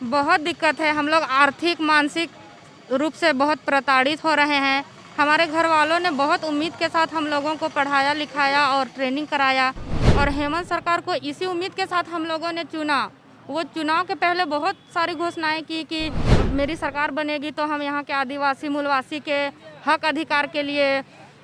बहुत दिक्कत है। हम लोग आर्थिक मानसिक रूप से बहुत प्रताड़ित हो रहे हैं। हमारे घर वालों ने बहुत उम्मीद के साथ हम लोगों को पढ़ाया लिखाया और ट्रेनिंग कराया और हेमंत सरकार को इसी उम्मीद के साथ हम लोगों ने चुना। वो चुनाव के पहले बहुत सारी घोषणाएं की कि मेरी सरकार बनेगी तो हम यहाँ के आदिवासी मूलवासी के हक अधिकार के लिए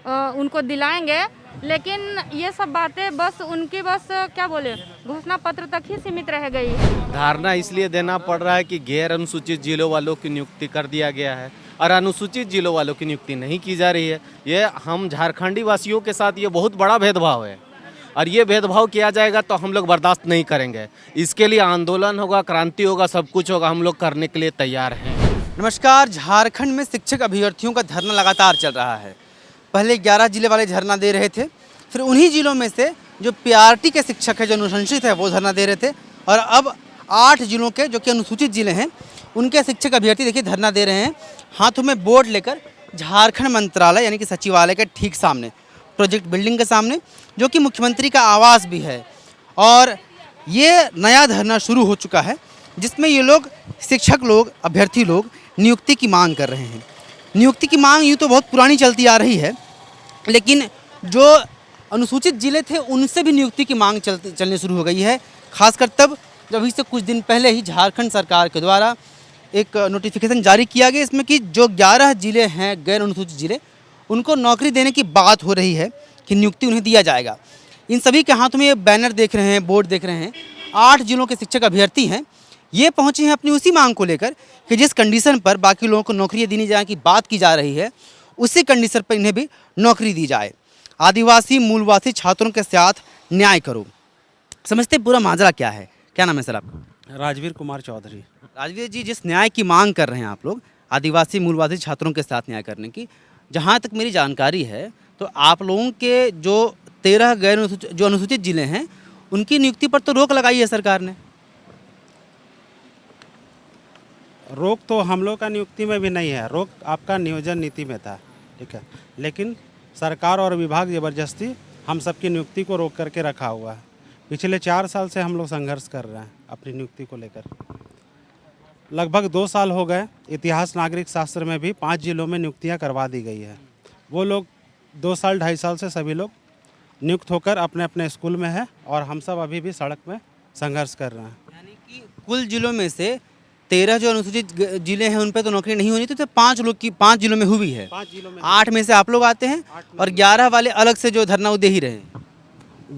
उनको दिलाएंगे, लेकिन ये सब बातें बस उनकी क्या बोले घोषणा पत्र तक ही सीमित रह गई। धारणा इसलिए देना पड़ रहा है कि गैर अनुसूचित जिलों वालों की नियुक्ति कर दिया गया है और अनुसूचित जिलों वालों की नियुक्ति नहीं की जा रही है। ये हम झारखंडी वासियों के साथ ये बहुत बड़ा भेदभाव है और ये भेदभाव किया जाएगा तो हम लोग बर्दाश्त नहीं करेंगे। इसके लिए आंदोलन होगा, क्रांति होगा, सब कुछ होगा, हम लोग करने के लिए तैयार हैं। नमस्कार। झारखंड में शिक्षक अभ्यर्थियों का धरना लगातार चल रहा है। पहले 11 जिले वाले धरना दे रहे थे, फिर उन्हीं जिलों में से जो पीआरटी के शिक्षक है, जो अनुशंसित है, वो धरना दे रहे थे और अब 8 जिलों के जो कि अनुसूचित जिले हैं उनके शिक्षक अभ्यर्थी देखिए धरना दे रहे हैं, हाथों में बोर्ड लेकर झारखंड मंत्रालय यानी कि सचिवालय के ठीक सामने, प्रोजेक्ट बिल्डिंग के सामने, जो कि मुख्यमंत्री का आवास भी है। और ये नया धरना शुरू हो चुका है जिसमें ये लोग शिक्षक लोग, अभ्यर्थी लोग नियुक्ति की मांग कर रहे हैं। नियुक्ति की मांग यूँ तो बहुत पुरानी चलती आ रही है, लेकिन जो अनुसूचित जिले थे उनसे भी नियुक्ति की मांग चलने शुरू हो गई है। खासकर तब जब अभी से कुछ दिन पहले ही झारखंड सरकार के द्वारा एक नोटिफिकेशन जारी किया गया, इसमें कि जो 11 जिले हैं गैर अनुसूचित जिले, उनको नौकरी देने की बात हो रही है कि नियुक्ति उन्हें दिया जाएगा। इन सभी के हाथों में ये बैनर देख रहे हैं, बोर्ड देख रहे हैं। 8 जिलों के शिक्षक अभ्यर्थी हैं, ये पहुंचे हैं अपनी उसी मांग को लेकर कि जिस कंडीशन पर बाकी लोगों को नौकरियां दी जाए की बात की जा रही है, उसी कंडीशन पर इन्हें भी नौकरी दी जाए। आदिवासी मूलवासी छात्रों के साथ न्याय करो। समझते पूरा माजरा क्या है? क्या नाम है सर आपका? राजवीर कुमार चौधरी। राजवीर जी, जिस न्याय की मांग कर रहे हैं आप लोग, आदिवासी मूलवासी छात्रों के साथ न्याय करने की, जहाँ तक मेरी जानकारी है तो आप लोगों के जो 13 जो अनुसूचित जिले हैं उनकी नियुक्ति पर तो रोक लगाई है सरकार ने। रोक तो हम लोग का नियुक्ति में भी नहीं है, रोक आपका नियोजन नीति में था, ठीक है, लेकिन सरकार और विभाग ज़बरदस्ती हम सबकी नियुक्ति को रोक करके रखा हुआ है। पिछले 4 साल से हम लोग संघर्ष कर रहे हैं अपनी नियुक्ति को लेकर। लगभग 2 साल हो गए। इतिहास नागरिक शास्त्र में भी 5 जिलों में नियुक्तियां करवा दी गई है। वो लोग 2 साल 2.5 साल से सभी लोग नियुक्त होकर अपने अपने स्कूल में है और हम सब अभी भी सड़क में संघर्ष कर रहे हैं। यानी कि कुल जिलों में से 13 जो अनुसूचित जिले हैं उन पर तो नौकरी नहीं होनी, तो 5 जिलों में हुई है। 5 जिलों में 8 में से आप लोग आते हैं और 11 वाले अलग से जो धरना वो दे ही रहे हैं।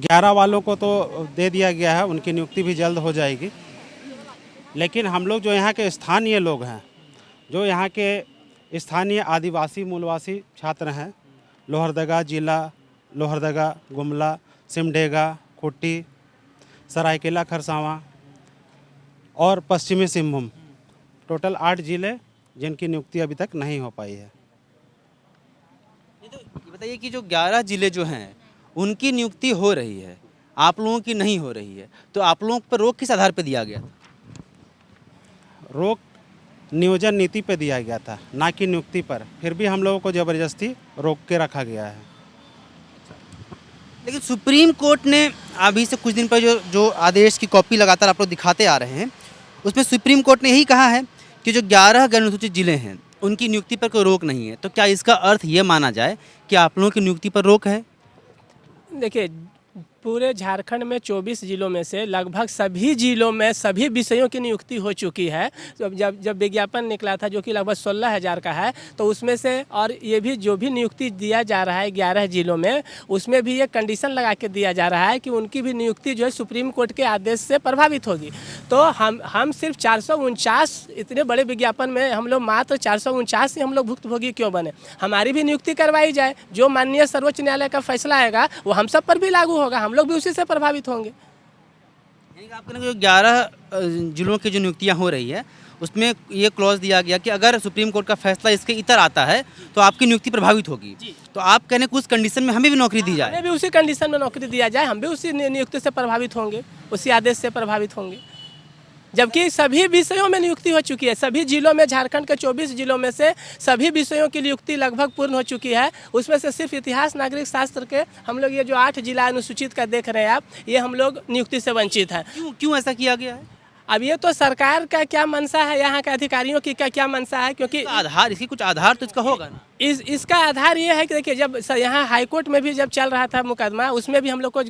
11 वालों को तो दे दिया गया है, उनकी नियुक्ति भी जल्द हो जाएगी। लेकिन हम लोग जो यहाँ के स्थानीय लोग हैं, जो यहाँ के स्थानीय आदिवासी मूलवासी छात्र हैं, लोहरदगा जिला, लोहरदगा, गुमला, सिमडेगा, खूंटी, सरायकेला खरसावां और पश्चिमी सिंहभूम, टोटल 8 जिले जिनकी नियुक्ति अभी तक नहीं हो पाई है। ये बताइए कि जो 11 जिले जो हैं उनकी नियुक्ति हो रही है, आप लोगों की नहीं हो रही है, तो आप लोगों पर रोक किस आधार पर दिया गया? रोक नियोजन नीति पे दिया गया था, ना कि नियुक्ति पर। फिर भी हम लोगों को ज़बरदस्ती रोक के रखा गया है। लेकिन सुप्रीम कोर्ट ने अभी से कुछ दिन पहले जो आदेश की कॉपी लगातार आप लोग दिखाते आ रहे हैं, उसमें सुप्रीम कोर्ट ने यही कहा है कि जो 11 गैर अनुसूचित जिले हैं उनकी नियुक्ति पर कोई रोक नहीं है। तो क्या इसका अर्थ ये माना जाए कि आप लोगों की नियुक्ति पर रोक है? देखिए, पूरे झारखंड में 24 जिलों में से लगभग सभी जिलों में सभी विषयों की नियुक्ति हो चुकी है। तो जब विज्ञापन निकला था जो कि लगभग 16,000 का है, तो उसमें से और ये भी जो भी नियुक्ति दिया जा रहा है 11 जिलों में, उसमें भी ये कंडीशन लगा के दिया जा रहा है कि उनकी भी नियुक्ति जो है सुप्रीम कोर्ट के आदेश से प्रभावित होगी। तो हम सिर्फ 449 इतने बड़े विज्ञापन में हम लोग मात्र 449 ही हम लोग भुक्तभोगी क्यों बने? हमारी भी नियुक्ति करवाई जाए। जो माननीय सर्वोच्च न्यायालय का फैसला आएगा वो हम सब पर भी लागू होगा, हम लोग भी उसी से प्रभावित होंगे। यानी कि आपके जो 11 जिलों की जो नियुक्तियां हो रही है उसमें ये क्लॉज दिया गया कि अगर सुप्रीम कोर्ट का फैसला इसके इतर आता है तो आपकी नियुक्ति प्रभावित होगी। तो आप कहने कुछ कंडीशन में हमें भी नौकरी दी जाए? हमें भी उसी कंडीशन में नौकरी दिया जाए, हम भी उसी नियुक्ति से प्रभावित होंगे, उसी आदेश से प्रभावित होंगे। जबकि सभी विषयों में नियुक्ति हो चुकी है। सभी जिलों में, झारखंड के 24 जिलों में से सभी विषयों की नियुक्ति लगभग पूर्ण हो चुकी है। उसमें से सिर्फ इतिहास नागरिक शास्त्र के हम लोग ये जो 8 जिला अनुसूचित का देख रहे हैं आप, ये हम लोग नियुक्ति से वंचित हैं। क्यों ऐसा किया गया है? अब ये तो सरकार का क्या मंशा है, यहाँ के अधिकारियों की क्या मंशा है, क्योंकि आधार, इसकी कुछ आधार तो इसका होगा ना। इसका आधार ये है कि देखिए, जब यहाँ हाईकोर्ट में भी जब चल रहा था मुकदमा, उसमें भी हम लोग को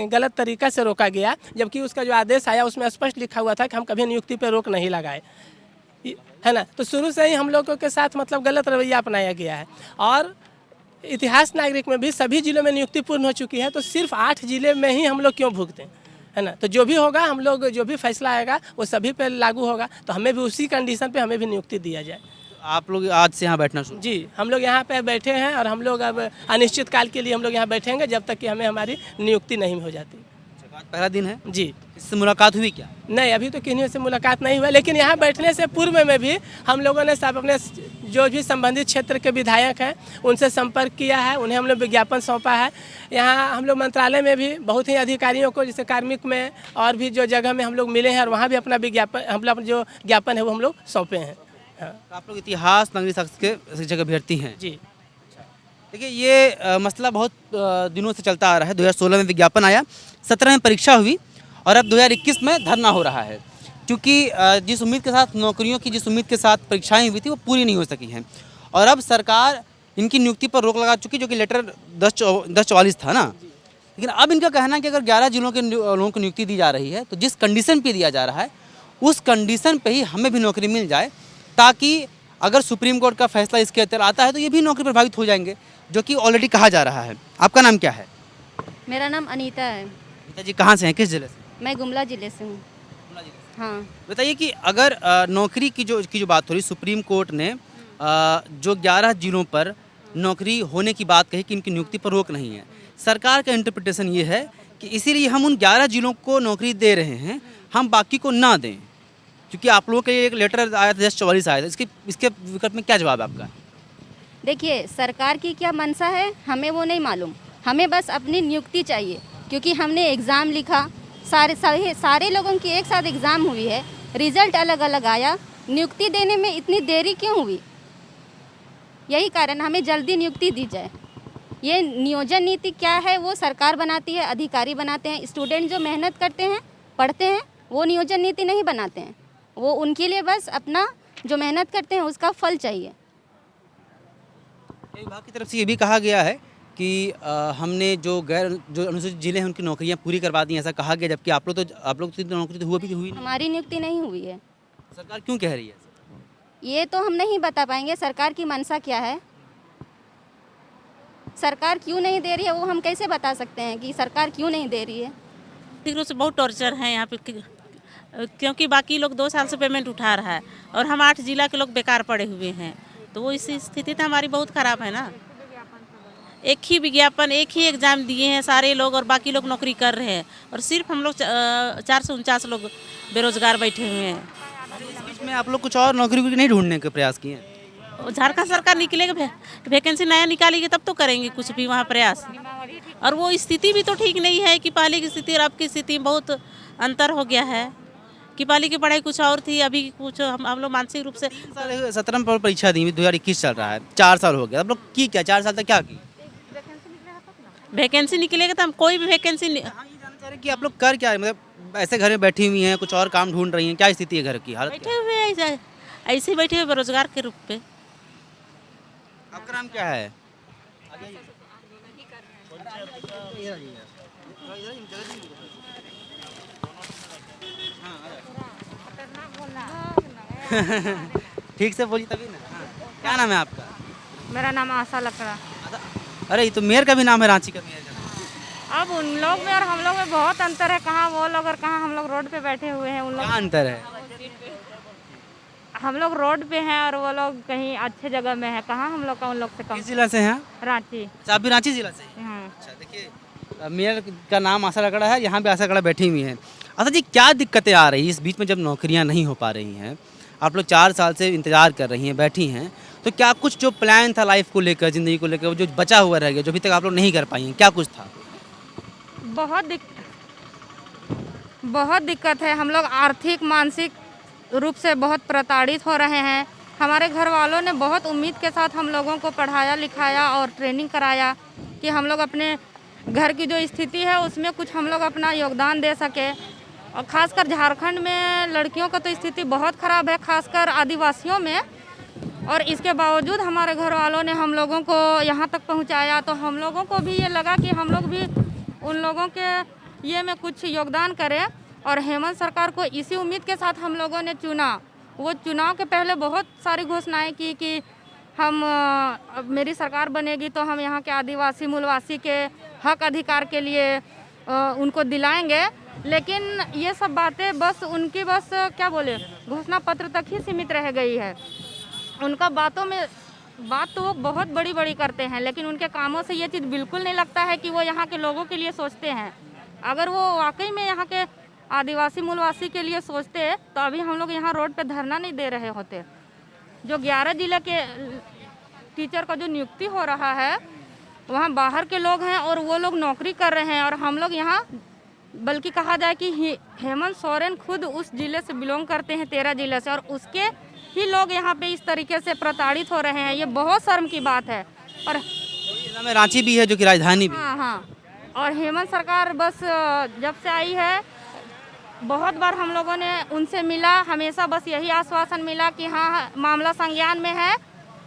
गलत तरीका से रोका गया, जबकि उसका जो आदेश आया उसमें स्पष्ट लिखा हुआ था कि हम कभी नियुक्ति पर रोक नहीं लगाए, है ना। तो शुरू से ही हम लोगों के साथ मतलब गलत रवैया अपनाया गया है। और इतिहास नागरिक में भी सभी जिलों में नियुक्ति पूर्ण हो चुकी है, तो सिर्फ 8 जिले में ही हम लोग क्यों भुगतें, है ना। तो जो भी होगा, हम लोग जो भी फैसला आएगा वो सभी पे लागू होगा, तो हमें भी उसी कंडीशन पे हमें भी नियुक्ति दिया जाए। आप लोग आज से यहाँ बैठना शुरू? जी, हम लोग यहाँ पे बैठे हैं और हम लोग अब अनिश्चित काल के लिए हम लोग यहाँ बैठेंगे जब तक कि हमें हमारी नियुक्ति नहीं हो जाती। आज पहला दिन है जी। इससे मुलाकात हुई क्या? नहीं, अभी तो किन्हीं से मुलाकात नहीं हुआ, लेकिन यहाँ बैठने से पूर्व में भी हम लोगों ने सब अपने जो भी संबंधित क्षेत्र के विधायक हैं उनसे संपर्क किया है, उन्हें हम लोग विज्ञापन सौंपा है। यहाँ हम लोग मंत्रालय में भी बहुत ही अधिकारियों को, जैसे कार्मिक में और भी जो जगह में हम लोग मिले हैं, और वहाँ भी अपना विज्ञापन, हम लोग जो ज्ञापन है वो हम लोग सौंपे हैं। हाँ। तो आप लोग इतिहास नागरिक शास्त्र के शिक्षक अभ्यर्थी हैं? जी। देखिए, ये मसला बहुत दिनों से चलता आ रहा है। 2016 में विज्ञापन आया, 17 में परीक्षा हुई और अब 2021 में धरना हो रहा है, क्योंकि जिस उम्मीद के साथ नौकरियों की, जिस उम्मीद के साथ परीक्षाएं हुई थी वो पूरी नहीं हो सकी हैं। और अब सरकार इनकी नियुक्ति पर रोक लगा चुकी, जो कि लेटर 1044 था ना। लेकिन अब इनका कहना है कि अगर 11 जिलों के लोगों को नियुक्ति दी जा रही है, तो जिस कंडीशन पे दिया जा रहा है उस कंडीशन पे ही हमें भी नौकरी मिल जाए, ताकि अगर सुप्रीम कोर्ट का फैसला इसके अंदर आता है तो ये भी नौकरी प्रभावित हो जाएंगे, जो कि ऑलरेडी कहा जा रहा है। आपका नाम क्या है? मेरा नाम अनीता है। पिताजी कहाँ से हैं, किस जिले से? मैं गुमला ज़िले से हूँ। हाँ। बताइए कि अगर नौकरी की जो बात हो रही, सुप्रीम कोर्ट ने जो 11 जिलों पर नौकरी होने की बात कही कि इनकी नियुक्ति पर रोक नहीं है, सरकार का इंटरप्रिटेशन ये है कि इसीलिए हम उन 11 जिलों को नौकरी दे रहे हैं, हम बाकी को ना दें, क्योंकि आप लोगों के एक लेटर आया था 1044 आया था। इसके विकल्प में क्या जवाब है आपका? देखिए, सरकार की क्या मंशा है हमें वो नहीं मालूम, हमें बस अपनी नियुक्ति चाहिए, क्योंकि हमने एग्ज़ाम लिखा, सारे लोगों की एक साथ एग्ज़ाम हुई है, रिज़ल्ट अलग अलग आया, नियुक्ति देने में इतनी देरी क्यों हुई? यही कारण, हमें जल्दी नियुक्ति दी जाए। ये नियोजन नीति क्या है वो सरकार बनाती है, अधिकारी बनाते हैं। स्टूडेंट जो मेहनत करते हैं, पढ़ते हैं, वो नियोजन नीति नहीं बनाते हैं। वो उनके लिए बस अपना जो मेहनत करते हैं उसका फल चाहिए। विभाग की तरफ से ये भी कहा गया है कि हमने जो अनुसूचित जिले हैं उनकी नौकरियां पूरी करवा दी, ऐसा कहा गया, जबकि आप लोग तो नौकरी तो हुई नहीं। हमारी नियुक्ति नहीं हुई है। सरकार क्यों कह रही है? ये तो हम नहीं बता पाएंगे सरकार की मंशा क्या है। सरकार क्यों नहीं दे रही है वो हम कैसे बता सकते हैं कि सरकार क्यों नहीं दे रही है। आर्थिक रूप से बहुत टॉर्चर है यहाँ पे, क्योंकि बाकी लोग 2 साल से पेमेंट उठा रहा है और हम 8 जिला के लोग बेकार पड़े हुए हैं, तो वो इस स्थिति तो हमारी बहुत ख़राब है ना। एक ही विज्ञापन, एक ही एग्ज़ाम दिए हैं सारे लोग और बाकी लोग नौकरी कर रहे हैं, और सिर्फ हम लोग 449 लोग बेरोजगार बैठे हुए हैं। इस बीच में आप लोग कुछ और नौकरी नहीं ढूंढने के प्रयास किए हैं? झारखंड सरकार निकलेगा, वैकेंसी नया निकालेगी तब तो करेंगे कुछ भी वहाँ प्रयास। और वो स्थिति भी तो ठीक नहीं है कि पहले की स्थिति और अब की स्थिति में बहुत अंतर हो गया है, कि पहले की पढ़ाई कुछ और थी, अभी कुछ हम लोग मानसिक रूप से 17 में परीक्षा दी, 2021 चल रहा है, 4 साल हो गया। आप लोग की क्या 4 साल तक क्या की? वैकेंसी निकलेगा तो हम कोई भी वैकेंसी ये जानना चाह रहे कि आप लोग कर क्या है, मतलब ऐसे घर में बैठी हुई हैं, कुछ और काम ढूंढ रही हैं, क्या स्थिति है घर की हालत? बैठे हुए ऐसे ही बैठे हुए बेरोजगार के रूप पे। आपका नाम क्या है? ठीक से बोलिए तभी ना। हाँ। क्या नाम है आपका? मेरा नाम आशा लकड़ा। अरे ये तो मेयर का भी नाम है, रांची का मेयर का नाम। अब उन लोग में और हम लोग में बहुत अंतर है, कहाँ वो लोग और कहाँ हम लोग रोड पे बैठे हुए हैं। उन लोग क्या अंतर है? हम लोग रोड पे हैं और वो लोग कहीं अच्छे जगह में है, कहाँ हम लोग का उन लोग से कम। किस जिला से हैं? रांची। अच्छा, आप भी रांची जिला से हैं? हाँ। अच्छा, देखिए मेयर का नाम आशा लकड़ा है, यहाँ पे आशा लकड़ा बैठी हुई हैं। अच्छा जी, क्या दिक्कतें आ रही है इस बीच में जब नौकरियाँ नहीं हो पा रही हैं? आप लोग 4 साल से इंतजार कर रही हैं, बैठी हैं, तो क्या कुछ जो प्लान था लाइफ को लेकर, ज़िंदगी को लेकर, जो बचा हुआ रह गया, जो अभी तक आप लोग नहीं कर पाई हैं, क्या कुछ था? बहुत दिक्कत है। हम लोग आर्थिक मानसिक रूप से बहुत प्रताड़ित हो रहे हैं। हमारे घर वालों ने बहुत उम्मीद के साथ हम लोगों को पढ़ाया लिखाया और ट्रेनिंग कराया कि हम लोग अपने घर की जो स्थिति है उसमें कुछ हम लोग अपना योगदान दे सके, और खासकर झारखंड में लड़कियों का तो स्थिति बहुत ख़राब है, खासकर आदिवासियों में। और इसके बावजूद हमारे घर वालों ने हम लोगों को यहाँ तक पहुँचाया, तो हम लोगों को भी ये लगा कि हम लोग भी उन लोगों के ये में कुछ योगदान करें। और हेमंत सरकार को इसी उम्मीद के साथ हम लोगों ने चुना। वो चुनाव के पहले बहुत सारी घोषणाएं की कि हम मेरी सरकार बनेगी तो हम यहाँ के आदिवासी मूलवासी के हक अधिकार के लिए उनको दिलाएंगे। लेकिन ये सब बातें बस उनकी बस क्या बोले घोषणा पत्र तक ही सीमित रह गई है। उनका बातों में बात तो वो बहुत बड़ी बड़ी करते हैं, लेकिन उनके कामों से ये चीज़ बिल्कुल नहीं लगता है कि वो यहाँ के लोगों के लिए सोचते हैं। अगर वो वाकई में यहाँ के आदिवासी मूलवासी के लिए सोचते तो अभी हम लोग यहाँ रोड पे धरना नहीं दे रहे होते। जो 11 जिले के टीचर का जो नियुक्ति हो रहा है वहाँ बाहर के लोग हैं और वो लोग नौकरी कर रहे हैं, और हम लोग यहाँ बल्कि कहा जाए कि हेमंत सोरेन खुद उस जिले से बिलोंग करते हैं, 13 जिले से, और उसके ही लोग यहाँ पे इस तरीके से प्रताड़ित हो रहे हैं। ये बहुत शर्म की बात है। और जिला में रांची भी है जो कि राजधानी भी। हाँ, और हेमंत सरकार बस जब से आई है बहुत बार हम लोगों ने उनसे मिला, हमेशा बस यही आश्वासन मिला कि हाँ मामला संज्ञान में है,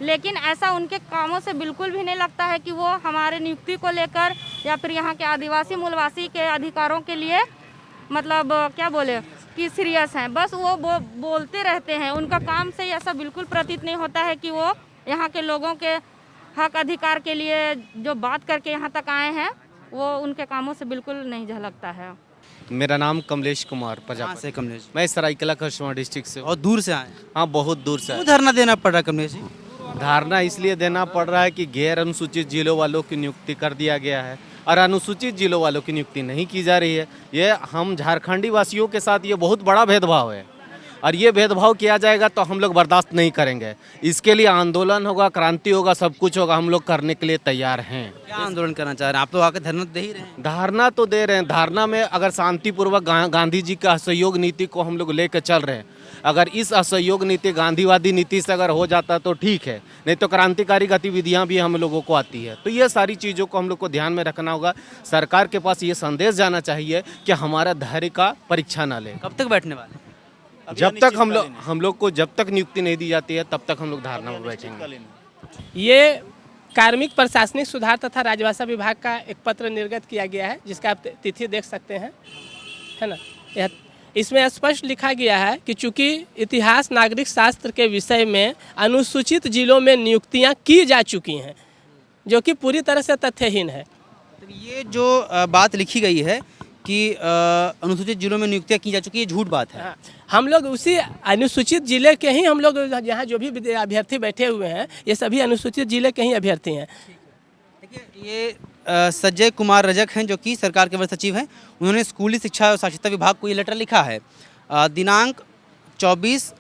लेकिन ऐसा उनके कामों से बिल्कुल भी नहीं लगता है कि वो हमारे नियुक्ति को लेकर या फिर यहाँ के आदिवासी मूलवासी के अधिकारों के लिए मतलब क्या बोले कि सीरियस हैं। बस वो बोलते रहते हैं, उनका काम से ऐसा बिल्कुल प्रतीत नहीं होता है कि वो यहाँ के लोगों के हक अधिकार के लिए जो बात करके यहाँ तक आए हैं वो उनके कामों से बिल्कुल नहीं झलकता है। मेरा नाम कमलेश कुमार कहाँ प्रजापति। से कमलेश? मैं सरायकेला खरसवां डिस्ट्रिक्ट से हूँ। और दूर से आए? हाँ, बहुत दूर से क्यों आए। धरना देना पड़ रहा है कमलेश जी? धारणा इसलिए देना पड़ रहा है कि गैर अनुसूचित जिलों वालों की नियुक्ति कर दिया गया है और अनुसूचित जिलों वालों की नियुक्ति नहीं की जा रही है। ये हम झारखंडी वासियों के साथ ये बहुत बड़ा भेदभाव है, और ये भेदभाव किया जाएगा तो हम लोग बर्दाश्त नहीं करेंगे। इसके लिए आंदोलन होगा, क्रांति होगा, सब कुछ होगा, हम लोग करने के लिए तैयार हैं। क्या आंदोलन करना चाह रहे हैं आप? तो आके धरना दे ही रहे हैं। धारणा तो दे रहे हैं। धारणा में अगर शांतिपूर्वक गांधी जी का असहयोग नीति को हम लोग लेकर चल रहे हैं, अगर इस असहयोग नीति गांधीवादी नीति से अगर हो जाता तो ठीक है, नहीं तो क्रांतिकारी गतिविधियां भी हम लोगों को आती है। तो ये सारी चीज़ों को हम लोग को ध्यान में रखना होगा। सरकार के पास ये संदेश जाना चाहिए कि हमारा धैर्य का परीक्षा ना ले। कब तक बैठने वाले? जब तक हम लोग को जब तक नियुक्ति नहीं दी जाती है तब तक हम लोग धारणा में बैठेंगे। ये कार्मिक प्रशासनिक सुधार तथा राजभाषा विभाग का एक पत्र निर्गत किया गया है, जिसका आप तिथि देख सकते हैं, है ना। इसमें स्पष्ट लिखा गया है कि चूंकि इतिहास नागरिक शास्त्र के विषय में अनुसूचित जिलों में नियुक्तियां की जा चुकी हैं, जो कि पूरी तरह से तथ्यहीन है। तो ये जो बात लिखी गई है कि अनुसूचित जिलों में नियुक्तियां की जा चुकी है, झूठ बात है। हाँ, हम लोग उसी अनुसूचित जिले के ही हम लोग यहाँ जो भी अभ्यर्थी बैठे हुए हैं ये सभी अनुसूचित जिले के ही अभ्यर्थी हैं। देखिए, ये संजय कुमार रजक हैं जो कि सरकार के वरिष्ठ सचिव हैं। उन्होंने स्कूली शिक्षा और साक्षरता विभाग को ये लेटर लिखा है दिनांक 24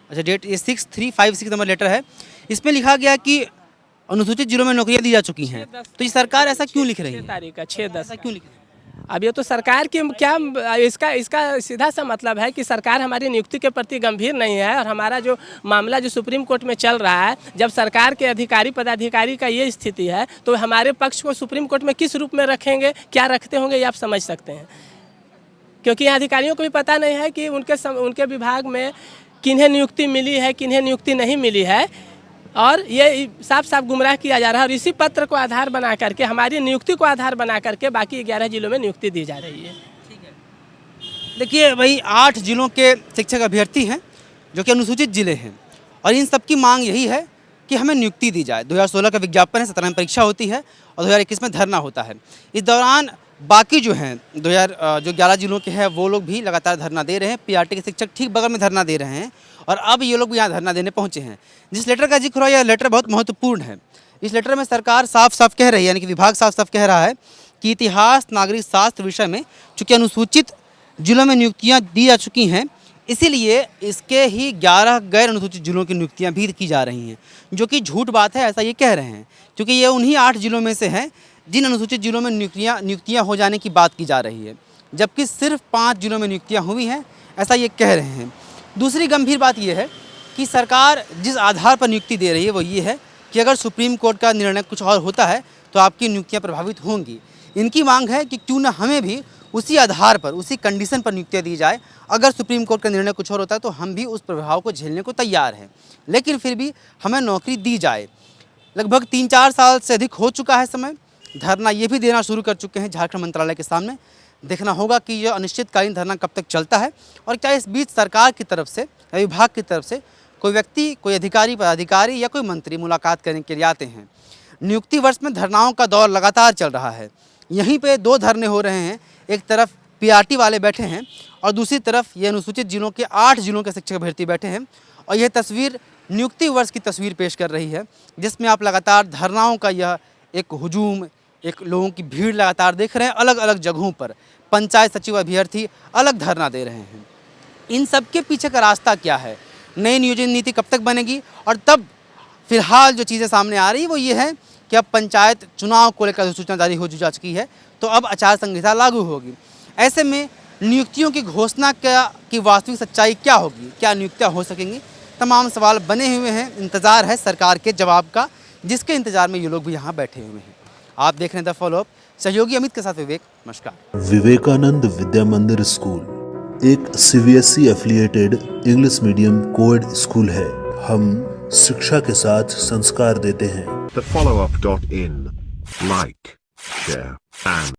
अच्छा डेट ये 6356 नंबर लेटर है। इसमें लिखा गया कि अनुसूचित जिलों में नौकरियां दी जा चुकी हैं। तो ये सरकार ऐसा क्यों लिख रही है? 6 तारीख का 6/10 ऐसा क्यों लिख रही है? अब ये तो सरकार की क्या इसका सीधा सा मतलब है कि सरकार हमारी नियुक्ति के प्रति गंभीर नहीं है। और हमारा जो मामला जो सुप्रीम कोर्ट में चल रहा है, जब सरकार के अधिकारी पदाधिकारी का ये स्थिति है तो हमारे पक्ष को सुप्रीम कोर्ट में किस रूप में रखेंगे, क्या रखते होंगे, ये आप समझ सकते हैं। क्योंकि यहाँ अधिकारियों को भी पता नहीं है कि उनके विभाग में किन्हें नियुक्ति मिली है, किन्हें नियुक्ति नहीं मिली है, और ये साफ साफ गुमराह किया जा रहा है। और इसी पत्र को आधार बना करके, हमारी नियुक्ति को आधार बना करके बाकी 11 जिलों में नियुक्ति दी जा रही है। देखिए भाई, 8 जिलों के शिक्षक अभ्यर्थी हैं जो कि अनुसूचित जिले हैं, और इन सबकी मांग यही है कि हमें नियुक्ति दी जाए। 2016 का विज्ञापन है, 17 में परीक्षा होती है और 2021 में धरना होता है। इस दौरान बाकी जो हैं जो 11 जिलों के हैं वो लोग भी लगातार धरना दे रहे हैं। पीआरटी के शिक्षक ठीक बगल में धरना दे रहे हैं, और अब ये लोग भी यहाँ धरना देने पहुँचे हैं। जिस लेटर का जिक्र हुआ, यह लेटर बहुत महत्वपूर्ण है। इस लेटर में सरकार साफ साफ कह रही है, यानी कि विभाग साफ साफ कह रहा है कि इतिहास नागरिक शास्त्र विषय में चूँकि अनुसूचित जिलों में नियुक्तियाँ दी जा चुकी हैं, इसीलिए इसके ही 11 गैर अनुसूचित जिलों की नियुक्तियाँ भी की जा रही हैं, जो कि झूठ बात है, ऐसा ये कह रहे हैं। क्योंकि ये उन्हीं 8 जिलों में से हैं जिन अनुसूचित जिलों में नियुक्तियाँ हो जाने की बात की जा रही है, जबकि सिर्फ 5 जिलों में नियुक्तियाँ हुई हैं, ऐसा ये कह रहे हैं। दूसरी गंभीर बात यह है कि सरकार जिस आधार पर नियुक्ति दे रही है वो ये है कि अगर सुप्रीम कोर्ट का निर्णय कुछ और होता है तो आपकी नियुक्तियाँ प्रभावित होंगी। इनकी मांग है कि क्यों ना हमें भी उसी आधार पर, उसी कंडीशन पर नियुक्तियाँ दी जाए। अगर सुप्रीम कोर्ट का निर्णय कुछ और होता है तो हम भी उस प्रभाव को झेलने को तैयार हैं, लेकिन फिर भी हमें नौकरी दी जाए। लगभग 3-4 साल से अधिक हो चुका है समय। धरना ये भी देना शुरू कर चुके हैं झारखंड मंत्रालय के सामने। देखना होगा कि यह अनिश्चितकालीन धरना कब तक चलता है और क्या इस बीच सरकार की तरफ से या विभाग की तरफ से कोई व्यक्ति, कोई अधिकारी, पदाधिकारी या कोई मंत्री मुलाकात करने के लिए आते हैं। नियुक्ति वर्ष में धरनाओं का दौर लगातार चल रहा है। यहीं पे 2 धरने हो रहे हैं। एक तरफ पीआरटी वाले बैठे हैं और दूसरी तरफ ये अनुसूचित जिलों के 8 जिलों के शिक्षक अभ्यर्थी बैठे हैं। और यह तस्वीर नियुक्ति वर्ष की तस्वीर पेश कर रही है, जिसमें आप लगातार धरनाओं का यह एक हुजूम, एक लोगों की भीड़ लगातार देख रहे हैं। अलग अलग जगहों पर पंचायत सचिव अभ्यर्थी अलग धरना दे रहे हैं। इन सब के पीछे का रास्ता क्या है? नई नियोजन नीति कब तक बनेगी? और तब फिलहाल जो चीज़ें सामने आ रही है वो ये है कि अब पंचायत चुनाव को लेकर सूचना जारी हो जा चुकी है, तो अब आचार संहिता लागू होगी। ऐसे में नियुक्तियों की घोषणा की वास्तविक सच्चाई क्या होगी? क्या नियुक्तियाँ हो सकेंगी? तमाम सवाल बने हुए हैं। इंतज़ार है सरकार के जवाब का, जिसके इंतज़ार में ये लोग भी यहाँ बैठे हुए हैं। आप देख रहे हैं द फॉलोअप, सहयोगी अमित के साथ विवेक। नमस्कार। विवेकानंद विद्या मंदिर स्कूल एक CBSE affiliated English medium coed school है। हम शिक्षा के साथ संस्कार देते हैं। The follow-up.in. Like, share, and